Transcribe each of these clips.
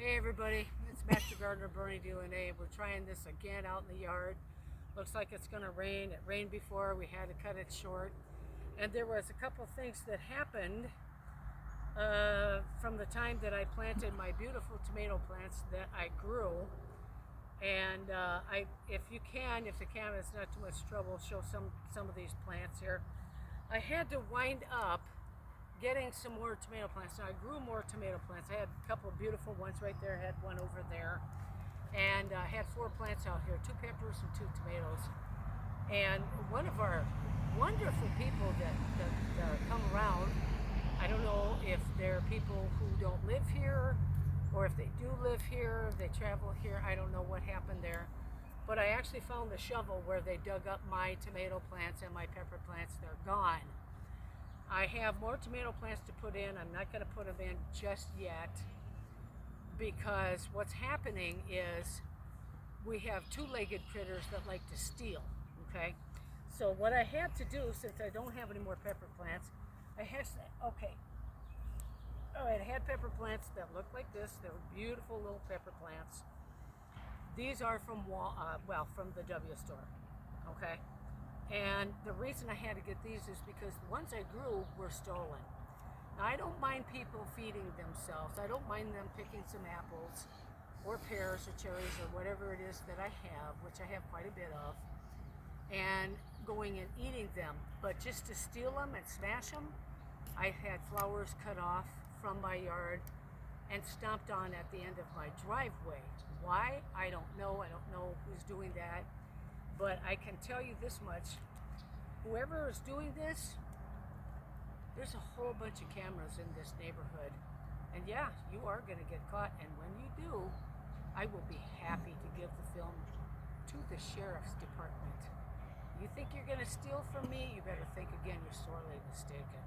Hey everybody, it's Master Gardener Bernie Delaney. We're trying this again out in the yard. Looks like it's going to rain. It rained before, we had to cut it short. And there was a couple things that happened from the time that I planted my beautiful tomato plants that I grew. And if the camera is not too much trouble, show some of these plants here. I had to wind up getting some more tomato plants. Now I grew more tomato plants. I had a couple of beautiful ones right there. I had one over there. And I had 4 plants out here, 2 peppers and 2 tomatoes. And one of our wonderful people that come around, I don't know if they're people who don't live here or if they do live here, they travel here. I don't know what happened there. But I actually found the shovel where they dug up my tomato plants and my pepper plants. They're gone. I have more tomato plants to put in. I'm not going to put them in just yet because what's happening is we have 2-legged critters that like to steal, okay? So what I had to do, since I don't have any more pepper plants, I had to, okay. All right, I had pepper plants that look like this. They were beautiful little pepper plants. These are from from the W store, okay? And the reason I had to get these is because the ones I grew were stolen. Now, I don't mind people feeding themselves. I don't mind them picking some apples or pears or cherries or whatever it is that I have, which I have quite a bit of, and going and eating them. But just to steal them and smash them, I had flowers cut off from my yard and stomped on at the end of my driveway. Why? I don't know. I don't know who's doing that. But I can tell you this much, whoever is doing this, there's a whole bunch of cameras in this neighborhood. And yeah, you are going to get caught. And when you do, I will be happy to give the film to the sheriff's department. You think you're going to steal from me? You better think again. You're sorely mistaken.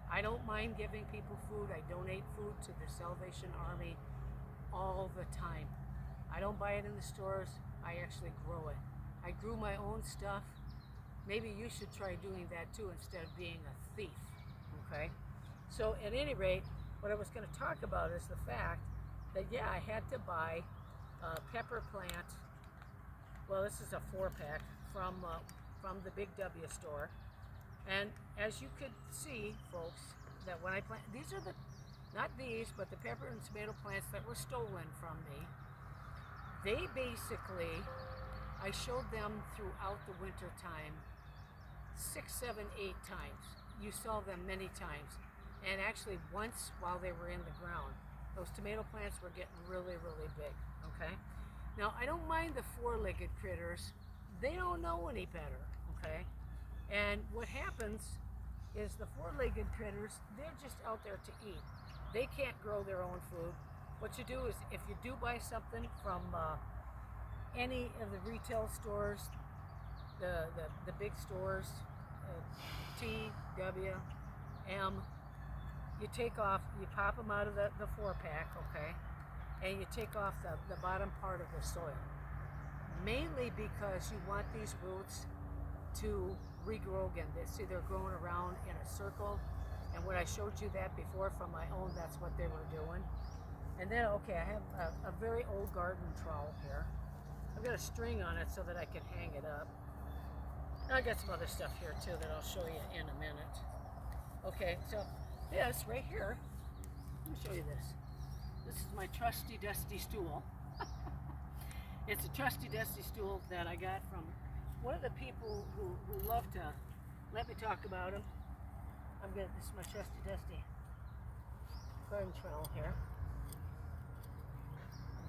I don't mind giving people food. I donate food to the Salvation Army all the time. I don't buy it in the stores. I actually grow it. I grew my own stuff. Maybe you should try doing that too instead of being a thief, okay? So at any rate, what I was going to talk about is the fact that, yeah, I had to buy a pepper plant. Well, this is a 4-pack from the Big W store. And as you could see, folks, that when I plant, these are not these, but the pepper and tomato plants that were stolen from me. They basically, I showed them throughout the winter time 6, 7, 8 times. You saw them many times. And actually once while they were in the ground. Those tomato plants were getting really, really big, okay? Now, I don't mind the 4-legged critters. They don't know any better, okay? And what happens is the 4-legged critters, they're just out there to eat. They can't grow their own food. What you do is, if you do buy something from any of the retail stores, the big stores, T, W, M, you pop them out of the 4-pack, okay, and you take off the bottom part of the soil. Mainly because you want these roots to regrow again. See, they're growing around in a circle, and when I showed you that before from my own, that's what they were doing. And then, okay, I have a very old garden trowel here. I've got a string on it so that I can hang it up. And I got some other stuff here too that I'll show you in a minute. Okay, so this right here, let me show you this. This is my trusty dusty stool. It's a trusty dusty stool that I got from one of the people who love to let me talk about him. This is my trusty dusty garden trowel here.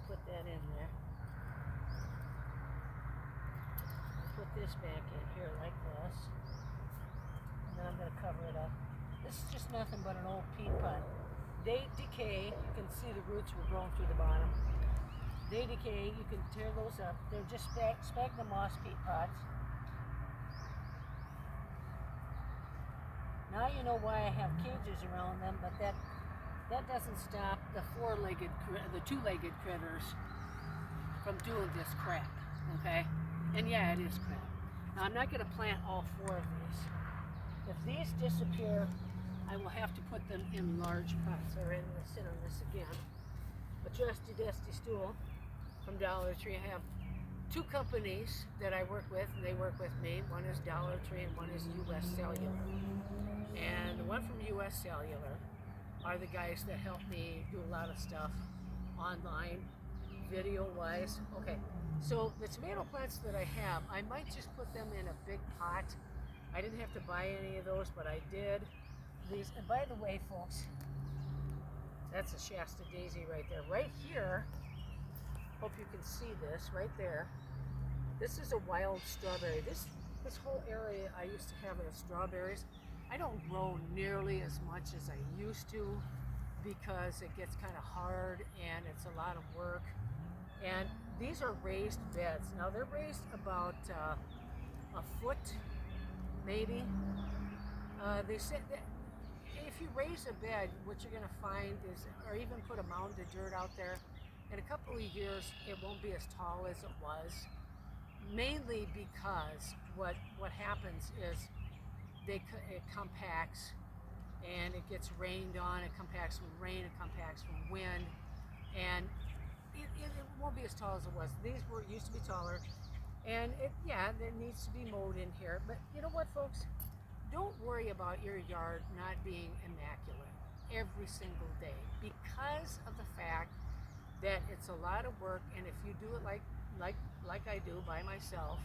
Put that in there. Put this back in here like this. And then I'm going to cover it up. This is just nothing but an old peat pot. They decay. You can see the roots were growing through the bottom. They decay. You can tear those up. They're just sphagnum moss peat pots. Now you know why I have cages around them, but that doesn't stop the 2-legged critters from doing this crap, okay? And yeah, it is crap. Now I'm not going to plant all 4 of these. If these disappear, I will have to put them in large pots. All right, I'm going to sit on this again. But Adjusty Dusty Stool from Dollar Tree. I have two companies that I work with, and they work with me. One is Dollar Tree and one is US Cellular. And the one from US Cellular are the guys that help me do a lot of stuff online, video-wise. Okay, so the tomato plants that I have, I might just put them in a big pot. I didn't have to buy any of those, but I did. These, and by the way, folks, that's a Shasta daisy right there. Right here, hope you can see this right there. This is a wild strawberry. This whole area I used to have as strawberries. I don't grow nearly as much as I used to because it gets kind of hard and it's a lot of work. And these are raised beds. Now they're raised about a foot, maybe. They said that if you raise a bed, what you're going to find is, or even put a mound of dirt out there, in a couple of years it won't be as tall as it was. Mainly because what happens is it compacts and it gets rained on. It compacts from rain, it compacts from wind, and it won't be as tall as it was. These used to be taller, and it needs to be mowed in here. But you know what, folks? Don't worry about your yard not being immaculate every single day because of the fact that it's a lot of work, and if you do it like I do by myself,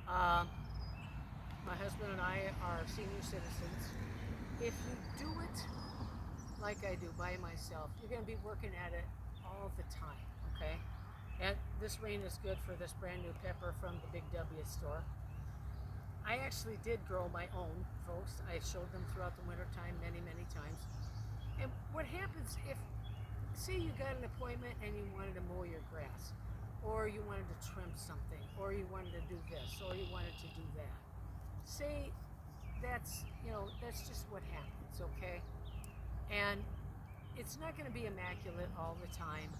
my husband and I are senior citizens. If you do it like I do by myself, you're going to be working at it all the time, okay? And this rain is good for this brand new pepper from the Big W store. I actually did grow my own, folks. I showed them throughout the winter time many, many times. And what happens if, say you got an appointment and you wanted to mow your grass, or you wanted to trim something, or you wanted to do this, or you wanted to do that. Say that's just what happens, okay? And it's not going to be immaculate all the time,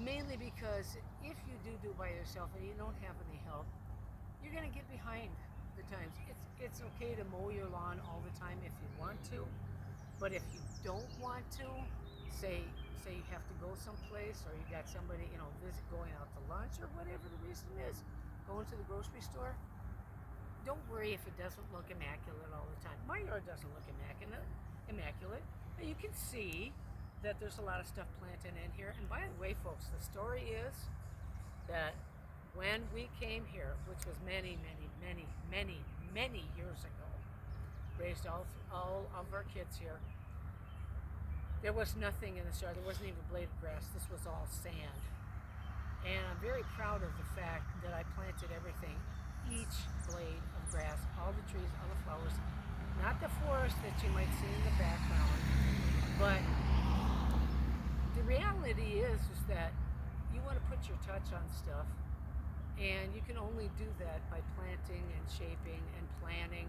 mainly because if you do by yourself and you don't have any help, you're going to get behind the times. It's okay to mow your lawn all the time if you want to, but if you don't want to, say you have to go someplace, or you got somebody, going out to lunch, or whatever the reason is, going to the grocery store, don't worry if it doesn't look immaculate all the time. My yard doesn't look immaculate. Now you can see that there's a lot of stuff planted in here. And by the way, folks, the story is that when we came here, which was many, many, many, many, many years ago, raised all of our kids here, there was nothing in this yard. There wasn't even a blade of grass. This was all sand. And I'm very proud of the fact that I planted everything, each blade of grass, all the trees, all the flowers, not the forest that you might see in the background, but the reality is that you want to put your touch on stuff, and you can only do that by planting and shaping and planning.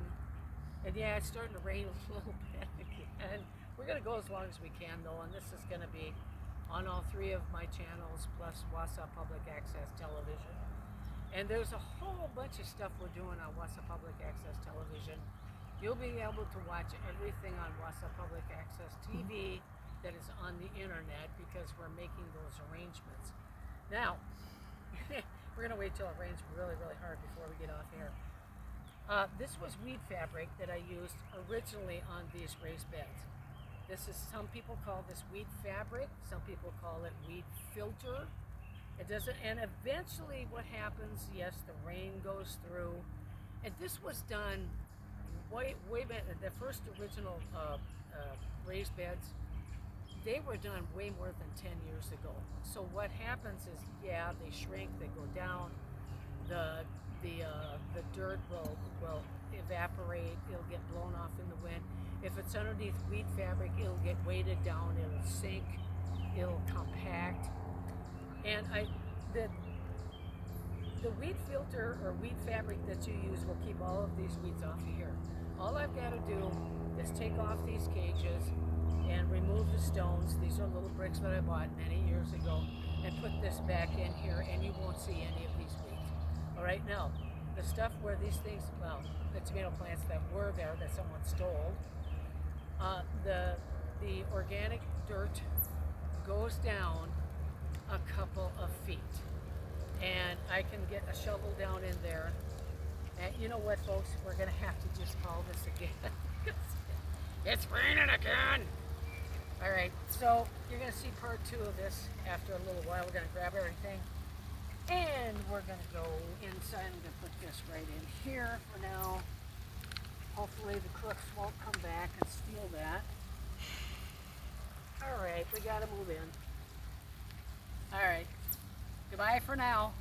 And yeah, it's starting to rain a little bit again. We're going to go as long as we can, though, and this is going to be on all three of my channels, plus Wausau Public Access Television. And there's a whole bunch of stuff we're doing on Wausau Public Access Television. You'll be able to watch everything on Wausau Public Access TV that is on the internet because we're making those arrangements. Now, we're going to wait till it rains really, really hard before we get off here. This was weed fabric that I used originally on these raised beds. Some people call this weed fabric, some people call it weed filter. It doesn't, and eventually what happens, yes, the rain goes through, and this was done way back, the first original raised beds, they were done way more than 10 years ago. So what happens is, yeah, they shrink, they go down, the dirt will evaporate, it'll get blown off in the wind. If it's underneath weed fabric, it'll get weighted down, it'll sink, it'll compact. And the weed filter or weed fabric that you use will keep all of these weeds off of here. All I've got to do is take off these cages and remove the stones. These are little bricks that I bought many years ago, and put this back in here, and you won't see any of these weeds. All right, now, the stuff where these things, well, the tomato plants that were there that someone stole, the organic dirt goes down a couple of feet. And I can get a shovel down in there. And you know what, folks? We're going to have to just call this again. It's raining again. All right, so you're going to see part 2 of this after a little while. We're going to grab everything and we're going to go inside. I'm going to put this right in here for now. Hopefully the crooks won't come back and steal that. All right, we got to move in. All right, goodbye for now.